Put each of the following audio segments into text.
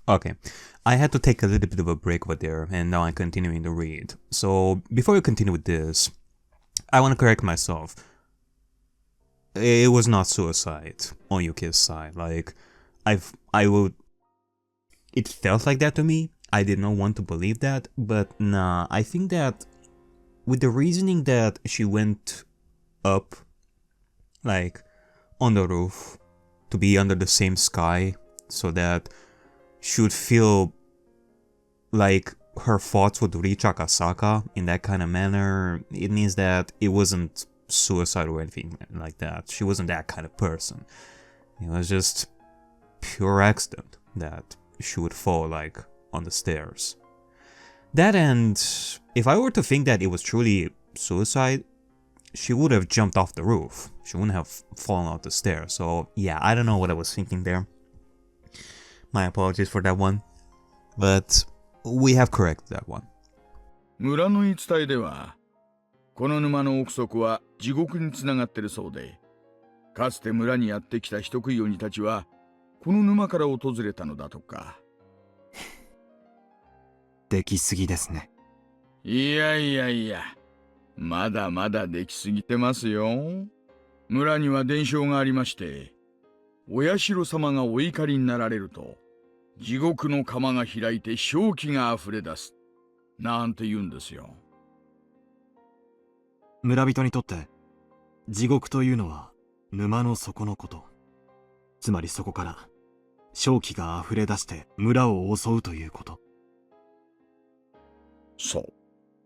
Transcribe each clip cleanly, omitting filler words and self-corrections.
Okay, I had to take a little bit of a break over there, and now I'm continuing to read. So, before we continue with this, I want to correct myself. It was not suicide on Yuki's side. Like, I would. It felt like that to me. I did not want to believe that, but nah, I think that with the reasoning that she went up, like, on the roof to be under the same sky so that she would feel like her thoughts would reach Akasaka in that kind of manner, it means that it wasn't suicide or anything like that. She wasn't that kind of person. It was just pure accident that she would fall like on the stairs. That, and if I were to think that it was truly suicide, she would have jumped off the roof. She wouldn't have fallen out the stairs. So yeah, I don't know what I was thinking there. My apologies for that one. But we have corrected that one. 村の言い伝えでは、この沼の奥底は地獄につながってるそうで、かつて村にやってきた人食い鬼たちは、この沼から訪れたのだとか。できすぎですね。いやいやいや、まだまだできすぎてますよ。村には伝承がありまして、お社様がお怒りになられると、地獄の釜が開いて正気があふれ出す、なんて言うんですよ。村人にとって、地獄というのは沼の底のこと。つまりそこから、正気があふれ出して村を襲うということ。そう。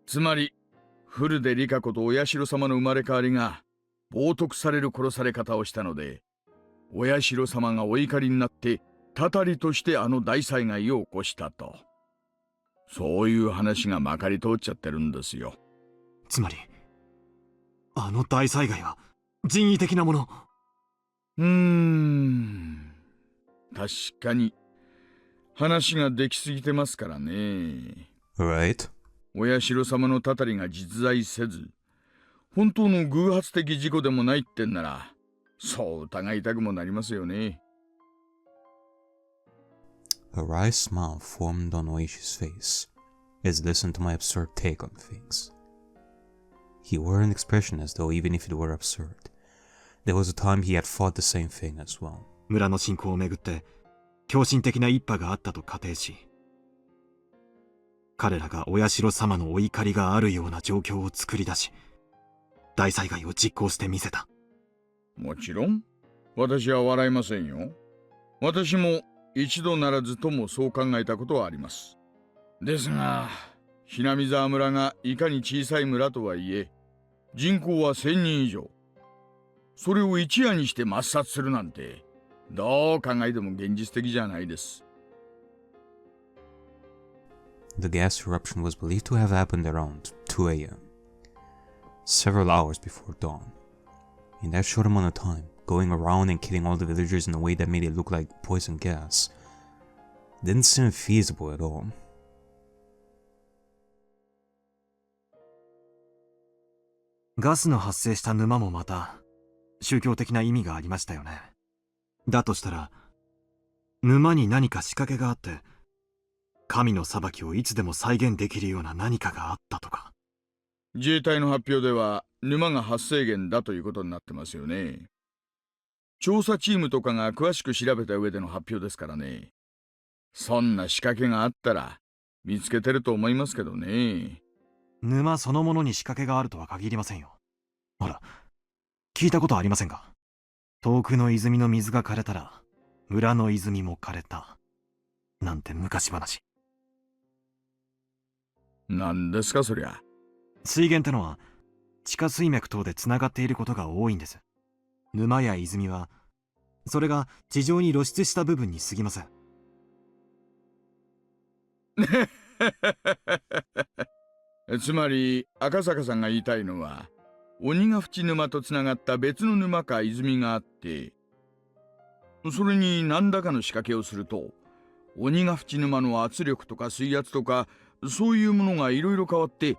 つまり、古出理香子とお社様の生まれ変わりが、冒涜される殺され方をしたので、お社様がお怒りになって、たたりとしてあの大災害を起こしたと。そういう話がまかり通っちゃってるんですよ。つまり、あの大災害は人為的なもの。確かに、話ができすぎてますからね。Right? お社様のたたりが実在せず、本当の偶発的事故でもないってんなら、そう疑いたくもなりますよね。A wry smile formed on Oishi's face as he listened to my absurd take on things. He wore an expression as though even if it were absurd, there was a time he had thought the same thing as well. 村の侵攻をめぐって狂信的な一派があったと仮定し、彼らがお社様のお怒りがあるような状況を作り出し、大災害を実行してみせた。もちろん、私は笑いませんよ。私も一度ならずともそう考えたことはあります。ですが、Hinamizawa村がいかに小さい村とはいえ、人口は1000人以上。それを一夜にして抹殺するなんて、どう考えても現実的じゃないです。The gas eruption was believed to have happened around 2 a.m., several hours before dawn. In that short amount of time, going around and killing all the villagers in a way that made it look like poison gas didn't seem feasible at all. ガスの発生した沼もまた宗教的な意味がありましたよね。だとしたら、沼に何か仕掛けがあって、神の裁きをいつでも再現できるような何かがあったとか。自衛隊の発表では沼が発生源だということになってますよね。調査チームとかが詳しく調べた上での発表ですからね。そんな仕掛けがあったら見つけてると思いますけどね。沼そのものに仕掛けがあるとは限りませんよ。ほら、聞いたことありませんか？遠くの泉の水が枯れたら村の泉も枯れたなんて昔話。何ですかそりゃ。水源ってのは地下水脈等でつながっていることが多いんです。沼や泉はそれが地上に露出した部分に過ぎません。つまり赤坂さんが言いたいのは、鬼ヶ淵沼とつながった別の沼か泉があって、それに何らかの仕掛けをすると、鬼ヶ淵沼の圧力とか水圧とかそういうものがいろいろ変わって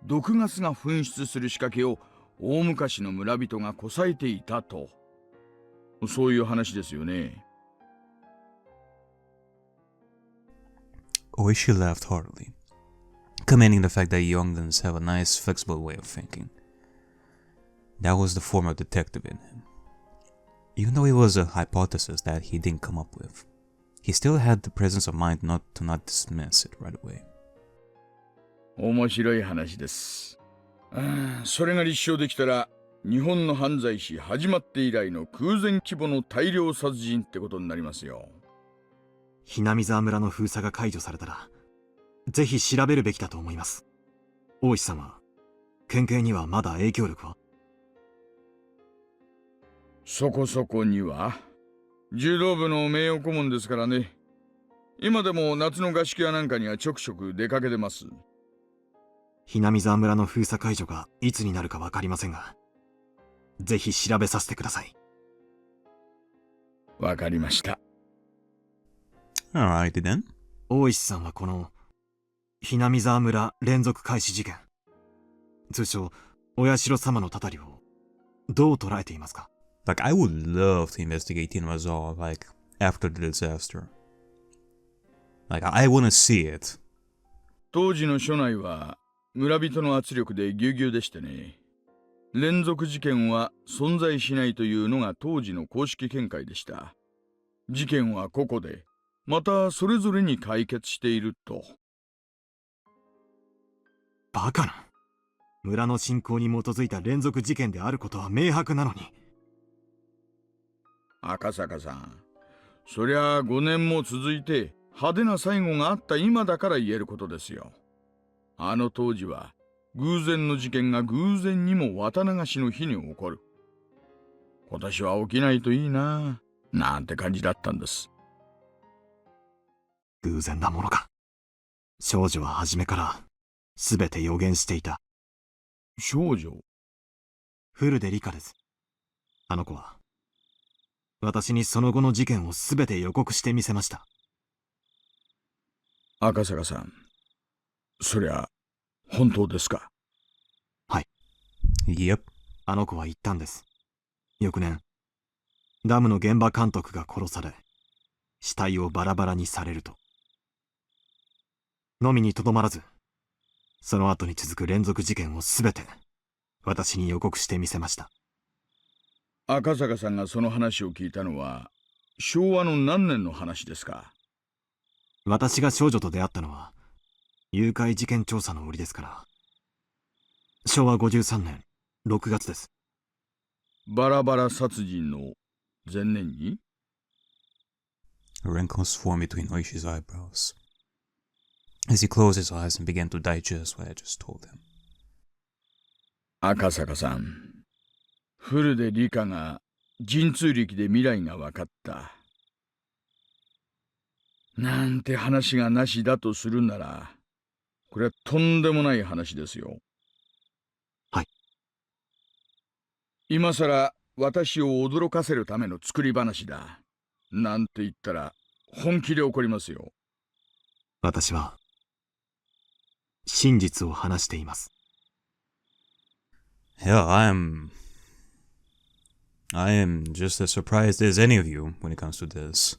毒ガスが噴出する仕掛けを大昔の村人がこさえていたと、そういう話ですよね。Oishi laughed heartily, commending the fact that youngins have a nice, flexible way of thinking. That was the former detective in him. Even though it was a hypothesis that he didn't come up with, he still had the presence of mind not to dismiss it right away. 面白い話です。それが立証できたら、日本の犯罪史始まって以来の空前規模の大量殺人ってことになりますよ。Hinamizawa村の封鎖が解除されたら、ぜひ調べるべきだと思います。大石さんは、県警にはまだ影響力は？そこそこには。柔道部の名誉顧問ですからね。今でも夏の合宿やなんかにはちょくちょく出かけてます。Hinamizawa村の封鎖解除がいつになるかわかりませんが、ぜひ調べさせてください。わかりました。Alrighty then. 大石さんはこのHinamizawa村連続開始事件、通称お社様のたたりをどう捉えていますか？ Like, I would love to investigate Hinamizawa, like, after the disaster. Like, I wanna see it. 当時の署内は村人の圧力でぎゅうぎゅうでしてね。連続事件は存在しないというのが当時の公式見解でした。事件は個々で、またそれぞれに解決していると。バカな。村の信仰に基づいた連続事件であることは明白なのに。赤坂さん、そりゃ5年も続いて派手な最後があった今だから言えることですよ。あの当時は偶然の事件が偶然にも綿流しの日に起こる。今年は起きないといいな、なんて感じだったんです。偶然なものか。少女は初めから全て予言していた。少女？古出理香です。あの子は私にその後の事件を全て予告してみせました。赤坂さん、そりゃ本当ですか？はい。Yep. あの子は言ったんです。翌年、ダムの現場監督が殺され、死体をバラバラにされると。のみにとどまらず、その後に続く連続事件を全て私に予告してみせました。赤坂さんがその話を聞いたのは昭和の何年の話ですか？私が少女と出会ったのは誘拐事件調査の折ですから、昭和53年6月です。バラバラ殺人の前年に？ Wrinkles formed between Oishi's eyebrows as he closed his eyes and began to digest what I just told him. 赤坂さん、古出理香が神通力で未来が分かった。なんて話がなしだとするなら、これはとんでもない話ですよ。はい。今さら私を驚かせるための作り話だ。なんて言ったら本気で怒りますよ。私は真実を話しています。Hell, I am just as surprised as any of you when it comes to this.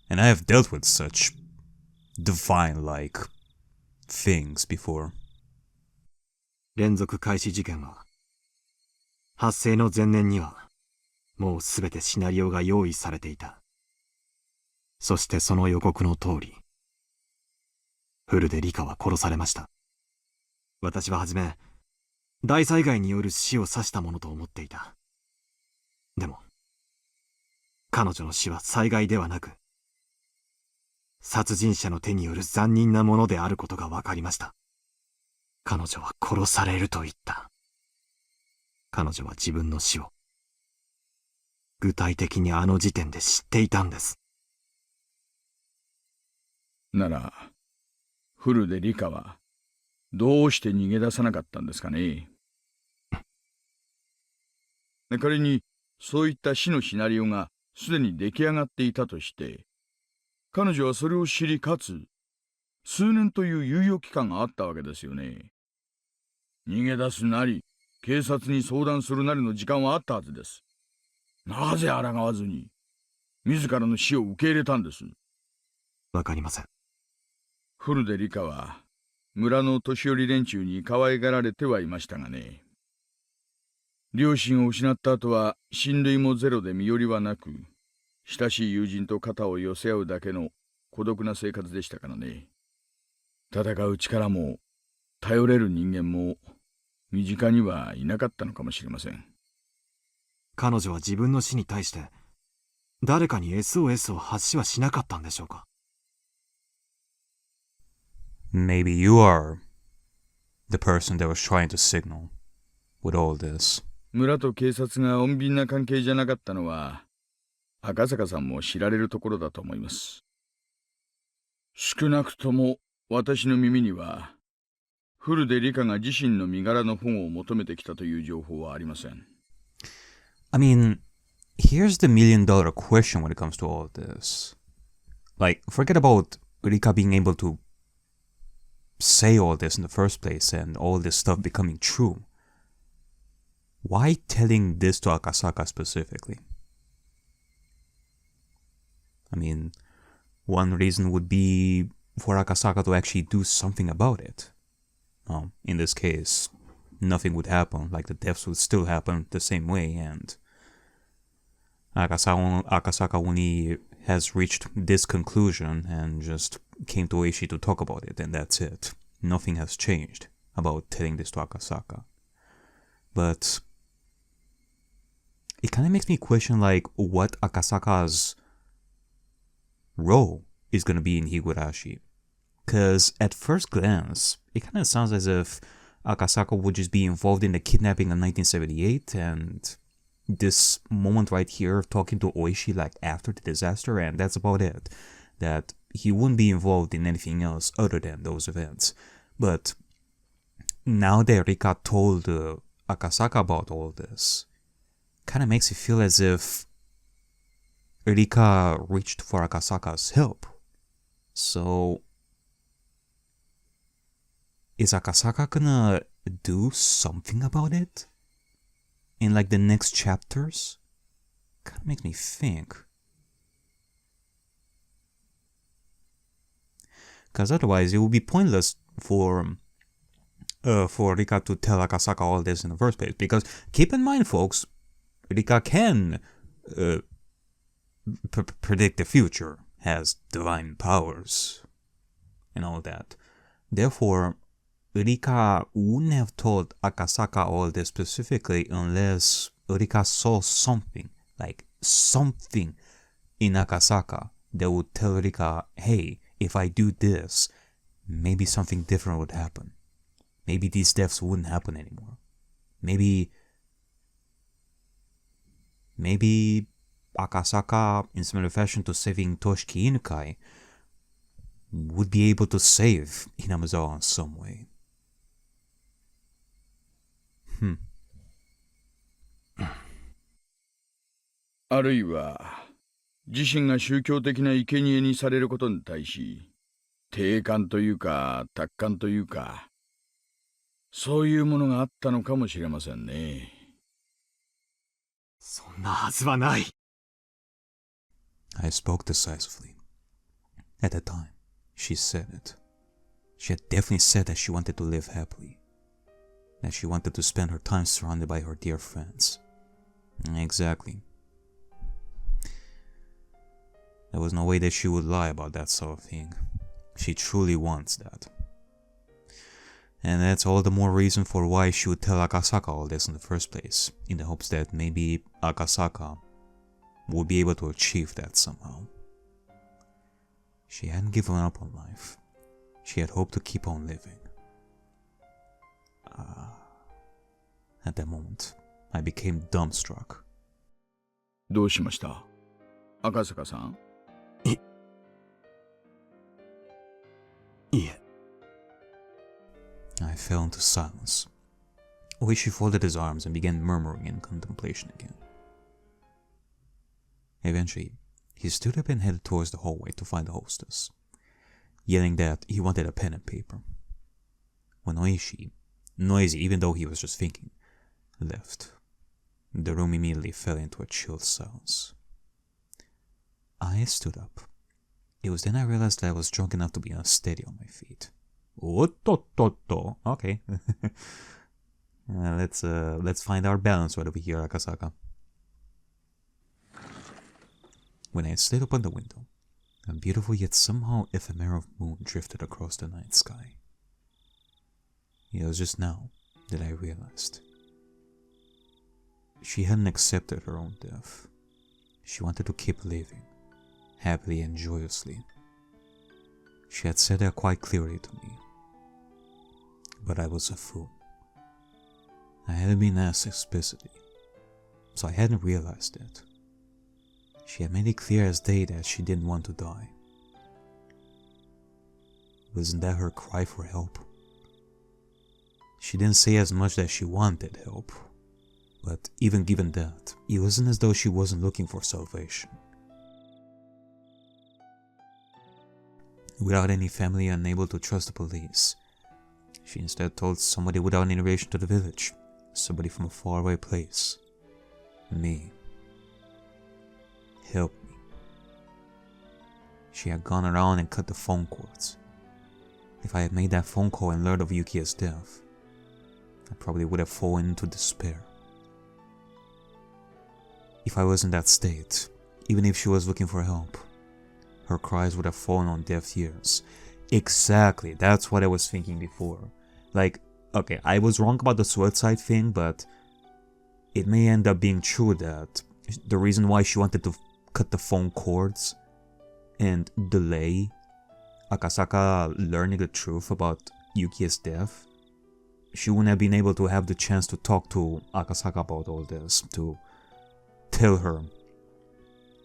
And I have dealt with such divine-like things before. 連続開始事件は、発生の前年には、もうすべてシナリオが用意されていた。そしてその予告の通り、古出理香は殺されました。私ははじめ、大災害による死を指したものと思っていた。でも、彼女の死は災害ではなく、殺人者の手による残忍なものであることが分かりました。彼女は殺されると言った。彼女は自分の死を、具体的にあの時点で知っていたんです。なら、古出理香は、どうして逃げ出さなかったんですかね。仮にそういった死のシナリオがすでに出来上がっていたとして、彼女はそれを知りかつ数年という猶予期間があったわけですよね。逃げ出すなり警察に相談するなりの時間はあったはずです。なぜ抗わずに自らの死を受け入れたんです？わかりません。古出里香は村の年寄り連中に可愛がられてはいましたがね。両親を失った後は親類もゼロで身寄りはなく、親しい友人と肩を寄せ合うだけの孤独な生活でしたからね。戦う力も頼れる人間も身近にはいなかったのかもしれません。彼女は自分の死に対して誰かに SOS を発しはしなかったんでしょうか。 Maybe you are the person that was trying to signal with all this. 村と警察が穏便な関係じゃなかったのは赤坂さんも知られるところだと思います。少なくとも私の耳には古出里香が自身の身柄の保護を求めてきたという情報はありません。I mean, here's the $1,000,000 question when it comes to all this. Like, forget about Rika being able to say all this in the first place and all this stuff becoming true. Why telling this to Akasaka specifically? I mean, one reason would be for Akasaka to actually do something about it. In this case, nothing would happen, like the deaths would still happen the same way, and Akasaka only has reached this conclusion and just came to Oishi to talk about it, and that's it. Nothing has changed about telling this to Akasaka. But it kind of makes me question, like, what Akasaka's role is going to be in Higurashi. Because at first glance, it kind of sounds as if Akasaka would just be involved in the kidnapping in 1978 and this moment right here talking to Oishi like after the disaster, and that's about it. That he wouldn't be involved in anything else other than those events. But now that Rika told Akasaka about all this, kind of makes it feel as if Rika reached for Akasaka's help. So is Akasaka gonna do something about it in like the next chapters? Kind of makes me think. Because otherwise it would be pointless for Rika to tell Akasaka all this in the first place. Because keep in mind, folks, Rika can predict the future, has divine powers, and all that. Therefore, Rika wouldn't have told Akasaka all this specifically unless Rika saw something, like something in Akasaka that would tell Rika, hey, if I do this, maybe something different would happen. Maybe these deaths wouldn't happen anymore. Maybe Akasaka, in similar fashion to saving Toshiki Inukai, would be able to save Hinamizawa in some way. あるいは自身が宗教的な生贄にされることに対し定感というか達観というかそういうものがあったのかもしれませんね。そんなはずはない。I spoke decisively. At the time, she said it. She had definitely said that she wanted to live happily. That she wanted to spend her time surrounded by her dear friends. Exactly. There was no way that she would lie about that sort of thing. She truly wants that. And that's all the more reason for why she would tell Akasaka all this in the first place, in the hopes that maybe Akasaka would be able to achieve that somehow. She hadn't given up on life. She had hoped to keep on living. At that moment, I became dumbstruck. どうしました?赤坂さん?いえ。I fell into silence. Oishi folded his arms and began murmuring in contemplation again. Eventually, he stood up and headed towards the hallway to find the hostess, yelling that he wanted a pen and paper. When Oishi, noisy even though he was just thinking, left, the room immediately fell into a chilled silence. I stood up, It was then I realized that I was drunk enough to be unsteady on my feet. Ottototo. Okay. Let's find our balance right over here, Akasaka. When I slid open the window, a beautiful yet somehow ephemeral moon drifted across the night sky. It was just now that I realized. She hadn't accepted her own death. She wanted to keep living, happily and joyously. She had said that quite clearly to me. But I was a fool. I hadn't been asked explicitly, so I hadn't realized it. She had made it clear as day that she didn't want to die. Wasn't that her cry for help? She didn't say as much that she wanted help, but even given that, it wasn't as though she wasn't looking for salvation. Without any family, unable to trust the police, she instead told somebody without any relation to the village, somebody from a faraway place. Me. Help me. She had gone around and cut the phone cords. If I had made that phone call and learned of Yuki's death, I probably would have fallen into despair. If I was in that state, even if she was looking for help, her cries would have fallen on deaf ears. Exactly, that's what I was thinking before. Like, okay, I was wrong about the suicide thing, but it may end up being true that the reason why she wanted to cut the phone cords and delay Akasaka learning the truth about Yuki's death, she wouldn't have been able to have the chance to talk to Akasaka about all this, to tell her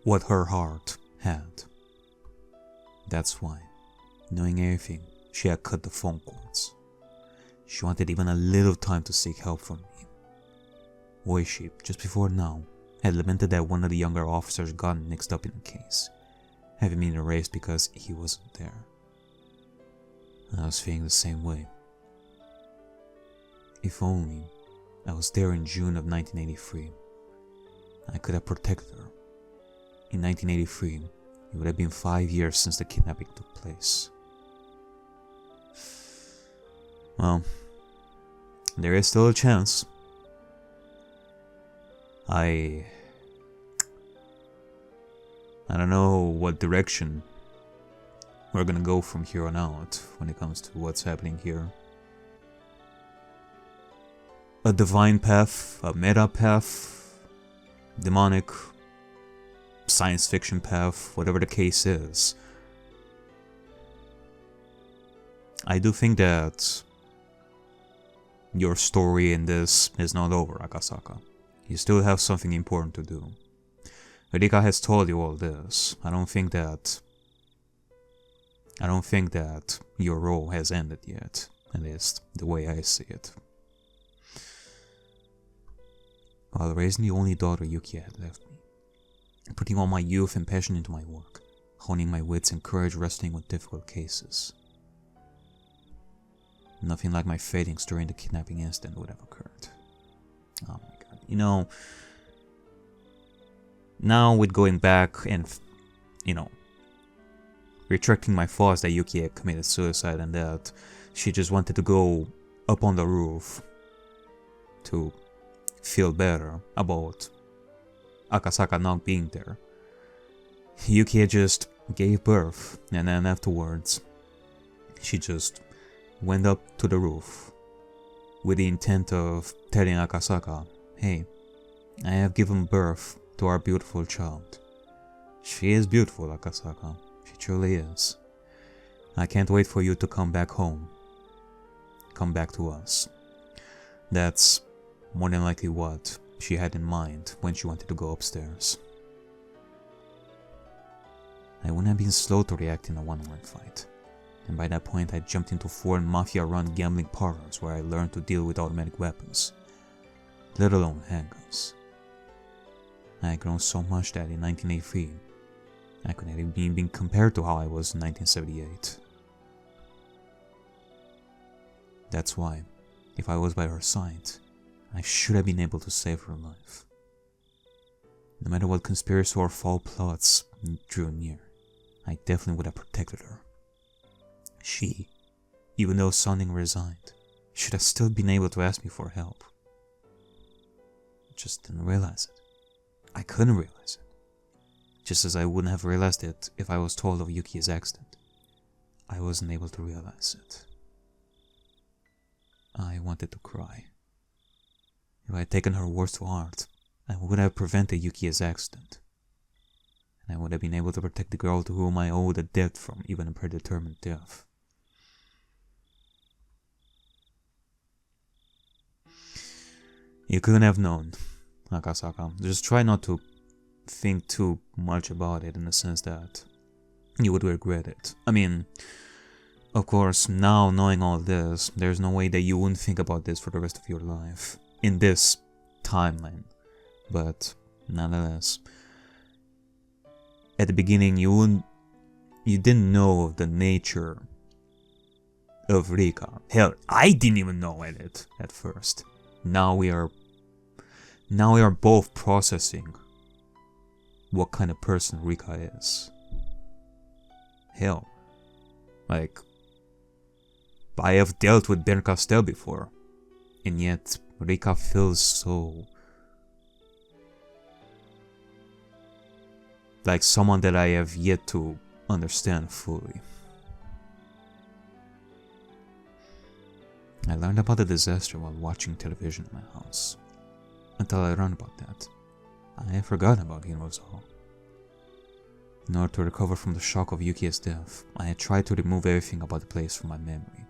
what her heart had. That's why, knowing everything, she had cut the phone cords. She wanted even a little time to seek help from me. Oishi, just before now, had lamented that one of the younger officers got mixed up in the case, having been erased because he wasn't there. And I was feeling the same way. If only I was there in June of 1983, I could have protected her. In 1983, it would have been 5 years since the kidnapping took place. Well, there is still a chance. I don't know what direction we're gonna go from here on out when it comes to what's happening here. A divine path, a meta path, demonic, science fiction path, whatever the case is. I do think that your story in this is not over, Akasaka. You still have something important to do. Rika has told you all this. I don't think that your role has ended yet, at least the way I see it. While raising the only daughter Yuki had left me, putting all my youth and passion into my work, honing my wits and courage wrestling with difficult cases. Nothing like my failings during the kidnapping incident would have occurred. Oh my god. You know, now with going back and, retracting my thoughts that Yuki had committed suicide and that she just wanted to go up on the roof to feel better about Akasaka not being there. Yuki just gave birth, and then afterwards, she just went up to the roof with the intent of telling Akasaka, hey, I have given birth to our beautiful child. She is beautiful, Akasaka. She truly is. I can't wait for you to come back home. Come back to us. That's more than likely what she had in mind when she wanted to go upstairs. I wouldn't have been slow to react in a one-on-one fight, and by that point I jumped into foreign mafia-run gambling parlors where I learned to deal with automatic weapons, let alone handguns. I had grown so much that in 1983, I couldn't have even been compared to how I was in 1978. That's why, if I was by her side, I should have been able to save her life. No matter what conspiracy or foul plots drew near, I definitely would have protected her. She, even though sounding resigned, should have still been able to ask me for help. Just didn't realize it. I couldn't realize it. Just as I wouldn't have realized it if I was told of Yuki's accident. I wasn't able to realize it. I wanted to cry. If I had taken her words to heart, I would have prevented Yuki's accident. And I would have been able to protect the girl to whom I owed a debt from even a predetermined death. You couldn't have known, Akasaka. Just try not to think too much about it in the sense that you would regret it. I mean, of course, now knowing all this, there's no way that you wouldn't think about this for the rest of your life. In this timeline. But, nonetheless, at the beginning you didn't know of the nature of Rika. Hell, I didn't even know it at first. Now we are both processing what kind of person Rika is. Hell, like, I have dealt with Ben Castel before, and yet Rika feels so like someone that I have yet to understand fully. I learned about the disaster while watching television in my house. Until I learned about that, I had forgotten about Hinamizawa. In order to recover from the shock of Yuki's death, I had tried to remove everything about the place from my memory.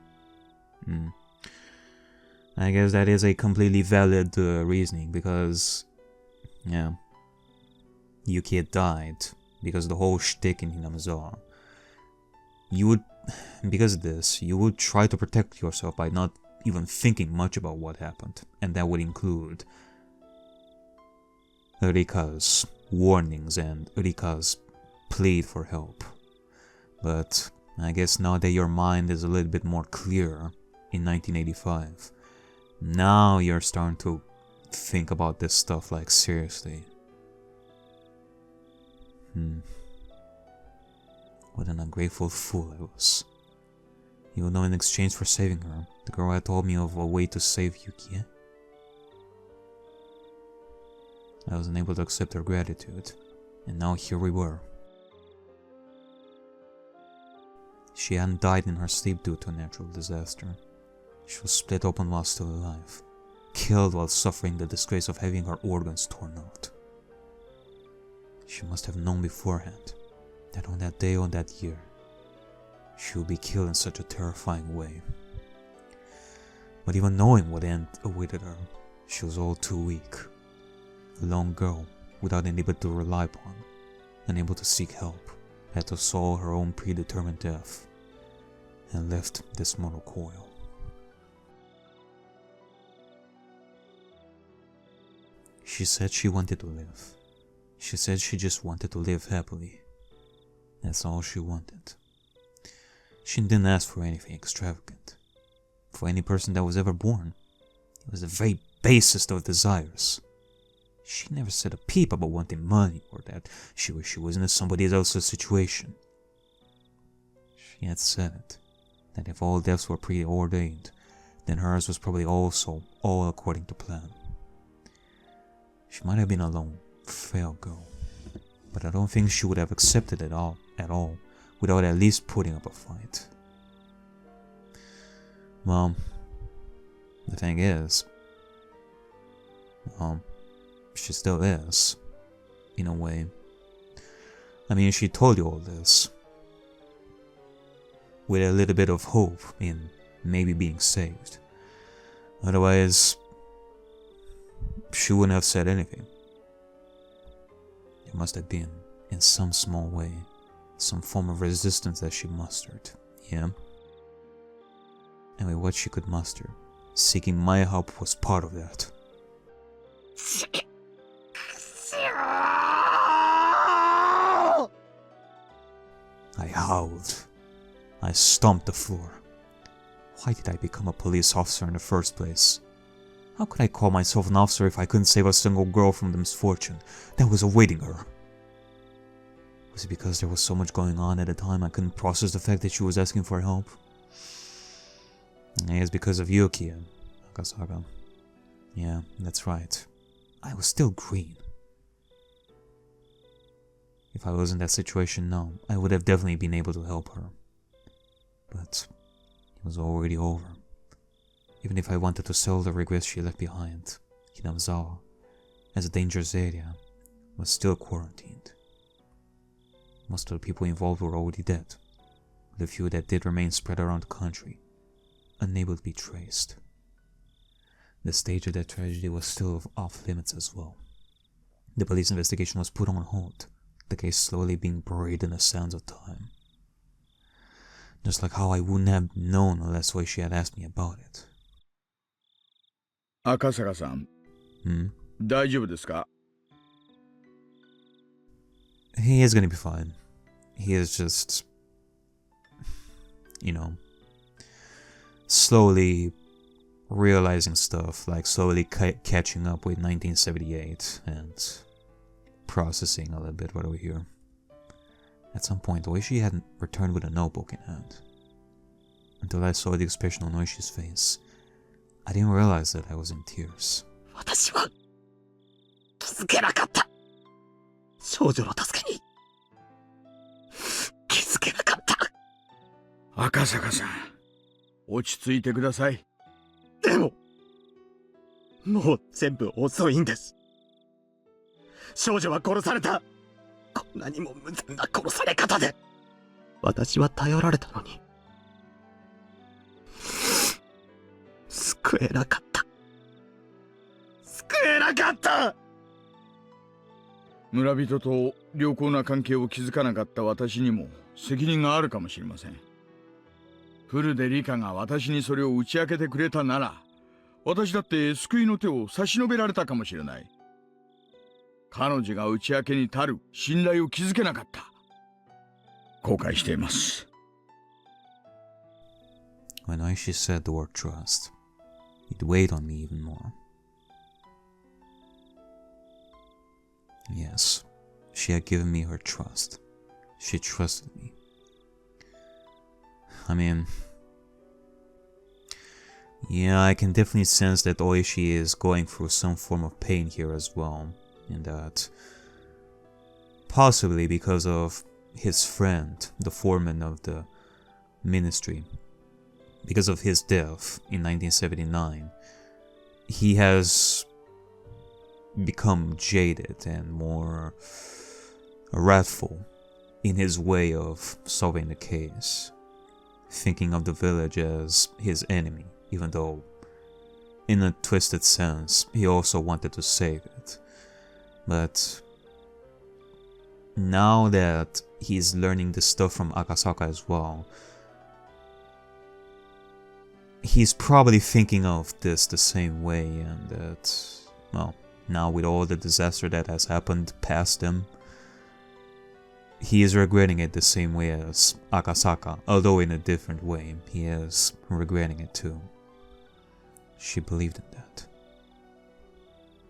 I guess that is a completely valid reasoning because, yeah, Yuki had died because of the whole shtick in Hinamizawa. Because of this, you would try to protect yourself by not even thinking much about what happened, and that would include Rika's warnings and Rika's plea for help. But I guess now that your mind is a little bit more clear in 1985, now you're starting to think about this stuff like seriously. What an ungrateful fool I was. Even though in exchange for saving her, the girl had told me of a way to save Yuki. I was unable to accept her gratitude, and now here we were. She hadn't died in her sleep due to a natural disaster. She was split open while still alive, killed while suffering the disgrace of having her organs torn out. She must have known beforehand that on that day or that year, she would be killed in such a terrifying way. But even knowing what end awaited her, she was all too weak. A lone girl without anybody to rely upon, unable to seek help, had to solve her own predetermined death, and left this mortal coil. She said she wanted to live. She said she just wanted to live happily. That's all she wanted. She didn't ask for anything extravagant. For any person that was ever born, it was the very basest of desires. She never said a peep about wanting money or that she wished she was in somebody else's situation. She had said it, that if all deaths were preordained, then hers was probably also all according to plan. She might have been a lone, frail girl, but I don't think she would have accepted it at all without at least putting up a fight. Well, the thing is, she still is, in a way. I mean, she told you all this with a little bit of hope in maybe being saved. Otherwise, she wouldn't have said anything. It must have been, in some small way, some form of resistance that she mustered, yeah? And with what she could muster, seeking my help was part of that. I howled. I stomped the floor. Why did I become a police officer in the first place? How could I call myself an officer if I couldn't save a single girl from the misfortune that was awaiting her? Was it because there was so much going on at the time I couldn't process the fact that she was asking for help? It's because of Yuki and Akasaka. Yeah, that's right. I was still green. If I was in that situation now, I would have definitely been able to help her. But it was already over. Even if I wanted to sell the regrets she left behind, Hinamizawa, as a dangerous area, was still quarantined. Most of the people involved were already dead. The few that did remain spread around the country, unable to be traced. The stage of that tragedy was still off limits as well. The police investigation was put on hold, the case slowly being buried in the sands of time. Just like how I wouldn't have known unless Oishi had asked me about it. 赤坂さん、大丈夫ですか? He is gonna be fine. He is just, slowly realizing stuff, like slowly catching up with 1978 and processing a little bit what we hear. At some point, Oishi hadn't returned with a notebook in hand. Until I saw the expression on Oishi's face, I didn't realize that I was in tears. 私は気づけなかった。少女の助けに気づけなかった。赤坂さん、落ち着いてください。でも、もう全部遅いんです。少女は殺された。こんなにも無残な殺され方で。私は頼られたのに。救えなかった。救えなかった。村人と良好な関係を築かなかった私にも責任があるかもしれません。フルでリカが私にそれを打ち明けてくれたなら、私だって救いの手を差し伸べられたかもしれない。彼女が打ち明けに足る信頼を築けなかった。後悔しています。When Oishi said the word trust, it weighed on me even more. Yes, she had given me her trust. She trusted me. I mean, yeah, I can definitely sense that Oishi is going through some form of pain here as well, and that possibly because of his friend, the foreman of the ministry, because of his death in 1979, he has become jaded and more wrathful in his way of solving the case, thinking of the village as his enemy, even though in a twisted sense he also wanted to save it. But now that he's learning this stuff from Akasaka as well, he's probably thinking of this the same way, and that, well, now with all the disaster that has happened past him, he is regretting it the same way as Akasaka, although in a different way. He is regretting it too. She believed in that.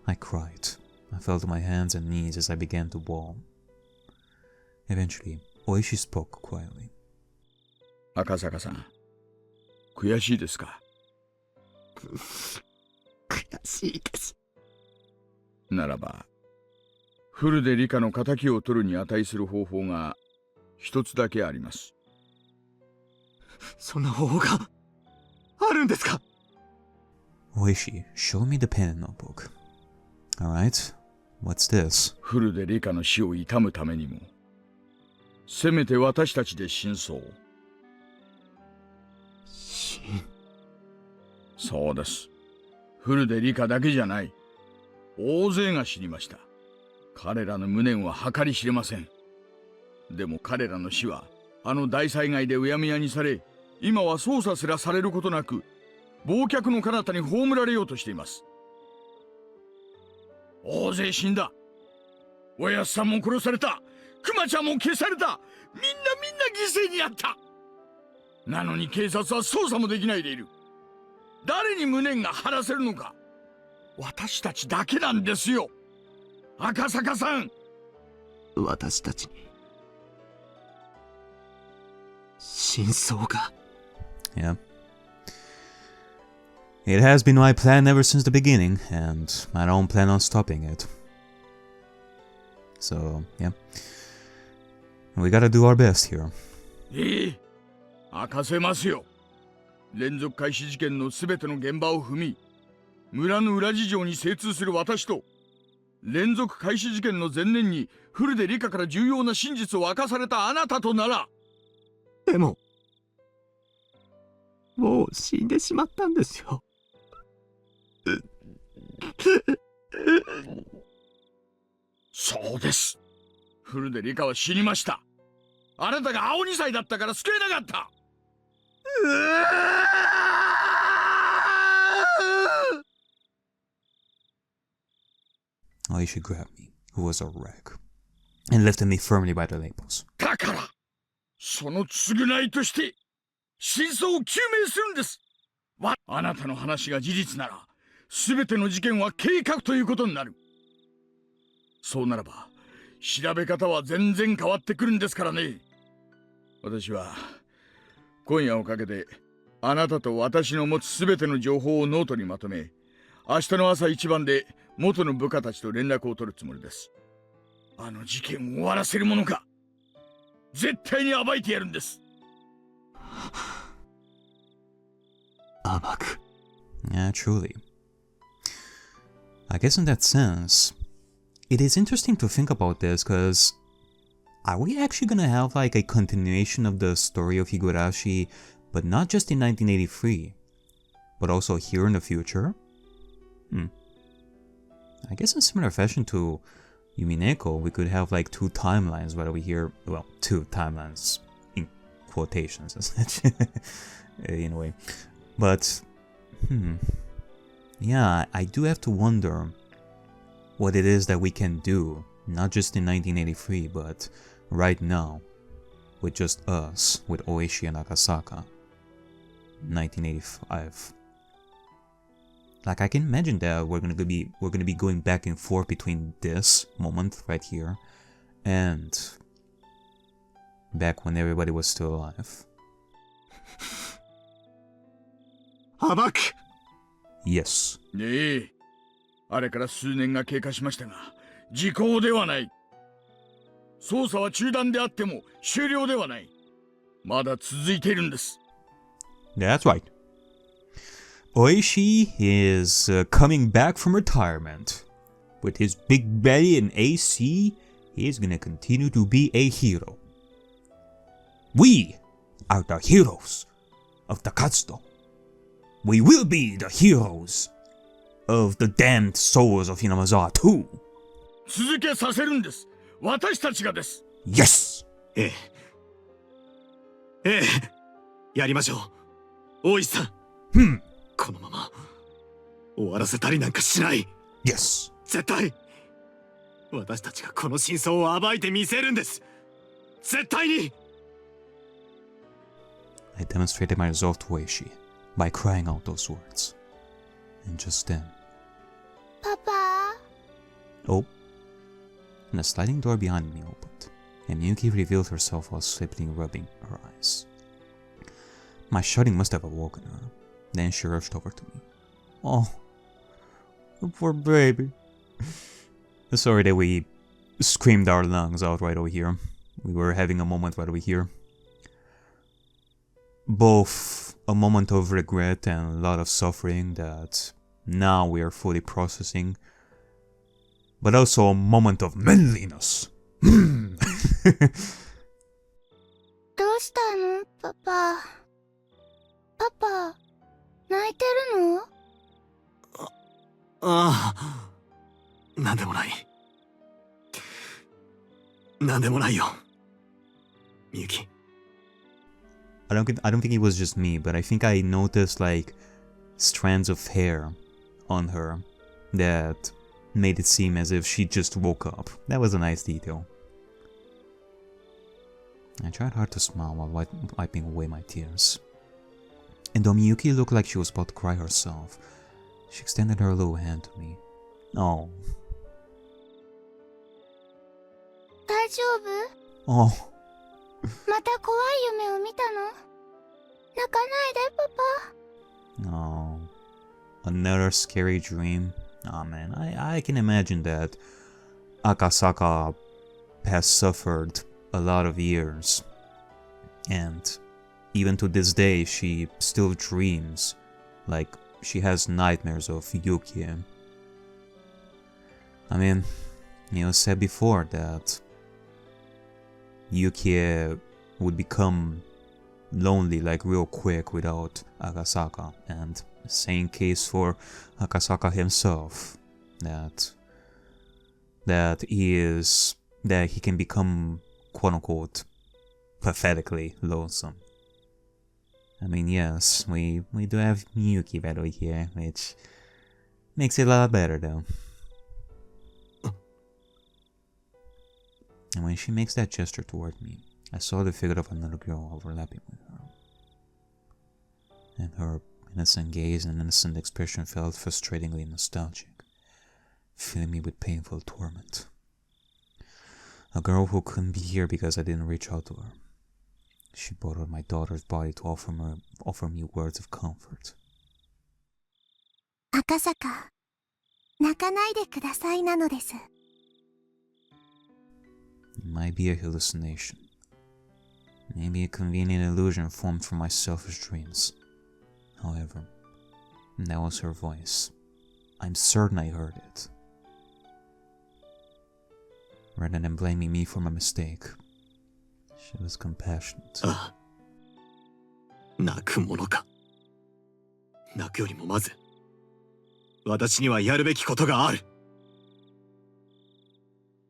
I cried. I fell to my hands and knees as I began to bawl. Eventually, Oishi spoke quietly. 赤坂さん、悔しいですか? 悔しいです。ならば、フルでリカの仇を取るに値する方法が一つだけあります。そんな方法があるんですか? Oishi, show me the pen and notebook. Alright, what's this? フルでリカの死を悼むためにも、せめて私たちで真相を。そうです。フルでリカだけじゃない。大勢が死にました。彼らの無念は計り知れません。でも彼らの死はあの大災害でうやむやにされ、今は捜査すらされることなく、忘却の彼方に葬られようとしています。大勢死んだ。おやっさんも殺された。クマちゃんも消された。みんな犠牲になった。なのに警察は捜査もできないでいる。誰に無念が晴らせるのか。私たちだけなんですよ。赤坂さん。私たちに真相が。 Yeah. It has been my plan ever since the beginning, and I don't plan on stopping it. So, yeah. We gotta do our best here. 明かせますよ。連続開始事件のすべての現場を踏み、村の裏事情に精通する私と、連続開始事件の前年にフルで理科から重要な真実を明かされたあなたとなら。でも、もう死んでしまったんですよ。そうです。フルで理科は死にました。あなたが青2歳だったから救えなかった。Oishi grabbed me, who was a wreck, and lifted me firmly by the lapels. だから、その償いとして、真相を究明するんです。あなたの話が事実なら、すべての事件は計画ということになる。そうならば、調べ方は全然変わってくるんですからね。私は、今夜をかけて、あなたと私の持つすべての情報をノートにまとめ、明日の朝一番で元の部下たちと連絡を取るつもりです。あの事件を終わらせるものか、絶対に暴いてやるんです。甘く。Yeah, truly. I guess in that sense, it is interesting to think about this, because are we actually gonna have like a continuation of the story of Higurashi, but not just in 1983, but also here in the future? I guess in similar fashion to Yumineko, we could have like two timelines right over here. Well, two timelines in quotations, in a way. But, yeah, I do have to wonder what it is that we can do, not just in 1983, but right now, with just us, with Oishi and Akasaka, 1985. Like, I can imagine that we're gonna be going back and forth between this moment right here and back when everybody was still alive. 甘く。 Yes. ねえ、あれから数年が経過しましたが、時効ではない。捜査は中断であっても終了ではない。まだ続いているんです。That's right. Oishi is coming back from retirement. With his big belly and AC, he is gonna continue to be a hero. We are the heroes of the Katsudo. We will be the heroes of the damned souls of Hinamizawa too. 続けさせるんです。私たちがです。Yes! ええ、やりましょう。大石さん。このまま終わらせたりなんかしない。Yes! 絶対私たちがこの真相を暴いてみせるんです。絶対に。 I demonstrated my resolve to Oishi by crying out those words. And just then... Papa? Oh. And the sliding door behind me opened, and Miyuki revealed herself while swiftly rubbing her eyes. My shouting must have awoken her. Then she rushed over to me. Oh, the poor baby. Sorry that we screamed our lungs out right over here. We were having a moment right over here. Both a moment of regret and a lot of suffering that now we are fully processing. But also a moment of manliness. どうしたの、パパ。パパ、泣いてるの？ああ、なんでもない。なんでもないよ。みゆき。I don't think it was just me, but I think I noticed like strands of hair on her that made it seem as if she just woke up. That was a nice detail. I tried hard to smile while wiping away my tears. And though Miyuki looked like she was about to cry herself, she extended her little hand to me. Oh. 大丈夫？ Oh. また怖い夢を見たの？泣かないで、パパ。 Oh, another scary dream. Oh man, I can imagine that Akasaka has suffered a lot of years, and even to this day she still dreams, like she has nightmares of Yuki. I mean, you said before that Yuki would become lonely like real quick without Akasaka, and same case for Akasaka himself, that he can become quote unquote pathetically lonesome. I mean, yes, we do have Miyuki right over here, which makes it a lot better though. And when she makes that gesture toward me, I saw the figure of another girl overlapping with her. And her innocent gaze and innocent expression felt frustratingly nostalgic, filling me with painful torment. A girl who couldn't be here because I didn't reach out to her. She borrowed my daughter's body to offer me words of comfort. 赤坂、泣かないでくださいなのです。 It might be a hallucination. Maybe a convenient illusion formed from my selfish dreams. However, that was her voice. I'm certain I heard it. Rather than blaming me for my mistake, she was compassionate. ああ、泣くものか。泣くよりもまず、私にはやるべきことがある。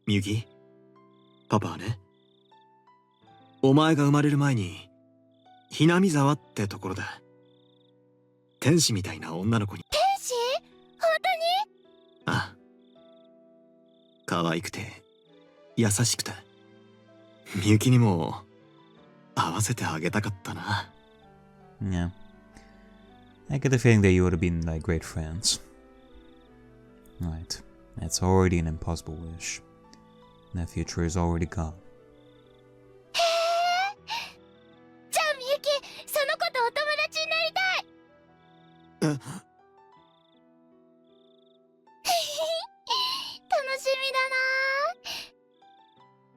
みゆき、パパはね、お前が生まれる前に、Hinamizawaってところだ。天使みたいな女の子に。天使？本当に？ああ。可愛くて、優しくて、みゆきにも合わせてあげたかったな。Yeah. I get the feeling that you would have been like great friends. Right. That's already an impossible wish. That future is already gone. へえ。じゃあみゆき、その子とお友達になりたい。楽しみだな。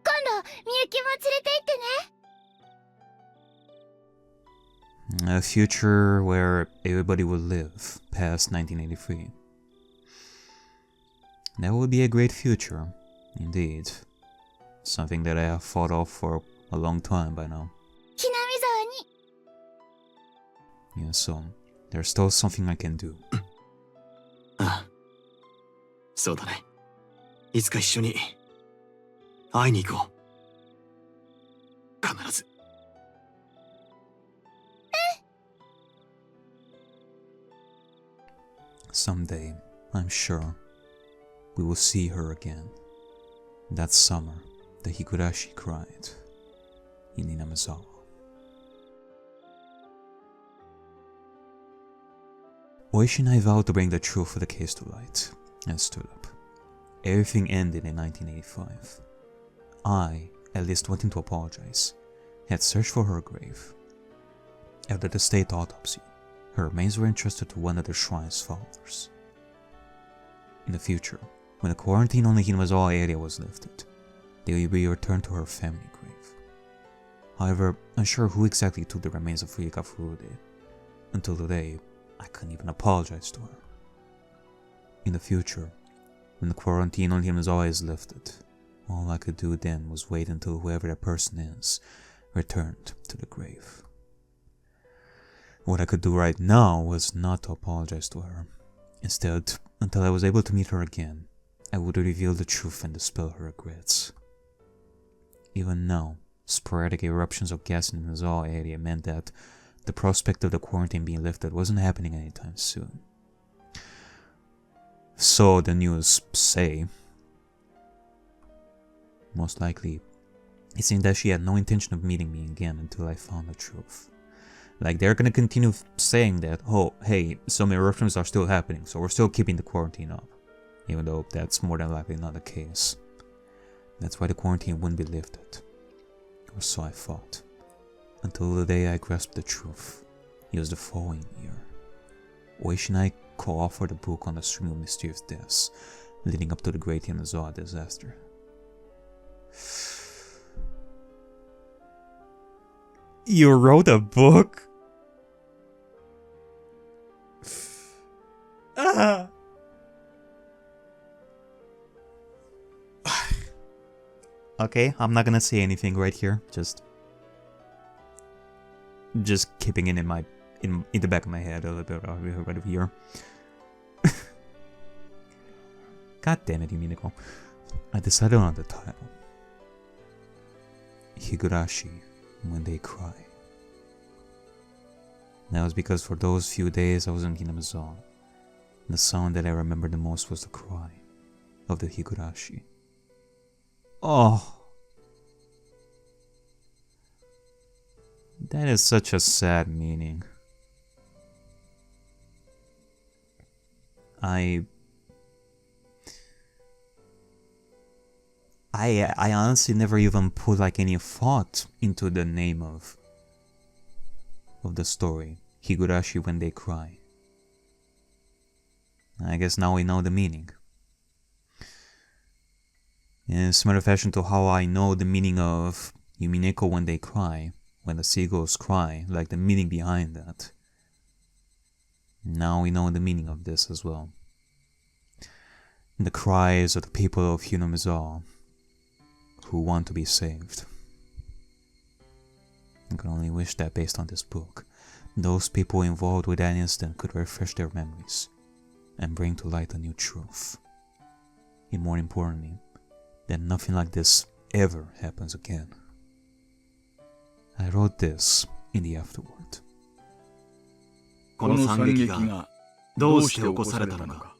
今度みゆきも連れて行ってね。 A future where everybody would live past 1983. That would be a great future, indeed. Something that I have thought of for a long time by now. ひなみざわに。 Yeah, so there's still something I can do. ああ、そうだね。いつか一緒に会いに行こう。必ず。Someday, I'm sure, we will see her again. That summer, the Higurashi cried in Hinamizawa. Oishi and I vowed to bring the truth of the case to light, and stood up. Everything ended in 1985. I, at least wanting to apologize, had searched for her grave. After the state autopsy, her remains were entrusted to one of the shrine's followers. In the future, when the quarantine on the Hinamizawa area was lifted, they would be returned to her family grave. However, unsure who exactly took the remains of Fuyuka Furude, until today, I couldn't even apologize to her. In the future, when the quarantine on Hinamizawa is lifted, all I could do then was wait until whoever that person is returned to the grave. What I could do right now was not to apologize to her. Instead, until I was able to meet her again, I would reveal the truth and dispel her regrets. Even now, sporadic eruptions of gas in the Hinamizawa area meant that the prospect of the quarantine being lifted wasn't happening anytime soon. So the news say. Most likely, it seemed that she had no intention of meeting me again until I found the truth. Like, they're gonna continue saying that, oh, hey, some eruptions are still happening, so we're still keeping the quarantine up. Even though that's more than likely not the case. That's why the quarantine wouldn't be lifted. Or so I thought. Until the day I grasped the truth It was the following year. Oishi and I co-authored a book on the string of mysterious deaths leading up to the Great Hinamizawa disaster. You wrote a book? Okay, I'm not gonna say anything right here. Just keeping it in the back of my head a little bit right over here. God damn it, Yumineko. I decided on the title. Higurashi When They Cry. That was because for those few days I was in Hinamizawa, the sound that I remember the most was the cry of the Higurashi. Oh, that is such a sad meaning. I honestly never even put like any thought into the name of the story, Higurashi When They Cry. I guess now we know the meaning. In similar fashion to how I know the meaning of Yumineko when they cry, when the seagulls cry, like the meaning behind that. Now we know the meaning of this as well. The cries of the people of Hinamizawa who want to be saved. I can only wish that based on this book, those people involved with that incident could refresh their memories and bring to light a new truth. And more importantly, that nothing like this ever happens again. I wrote this in the afterword. この惨劇がどうして起こされたのか、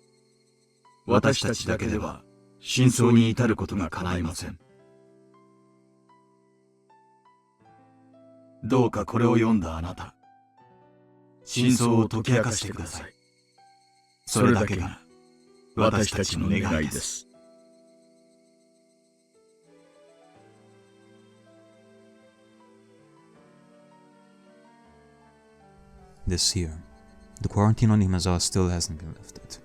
私たちだけでは真相に至ることが叶いません。どうかこれを読んだあなた、真相を解き明かしてください。それだけが私たちの願いです。This year, the quarantine on Hinamizawa still hasn't been lifted.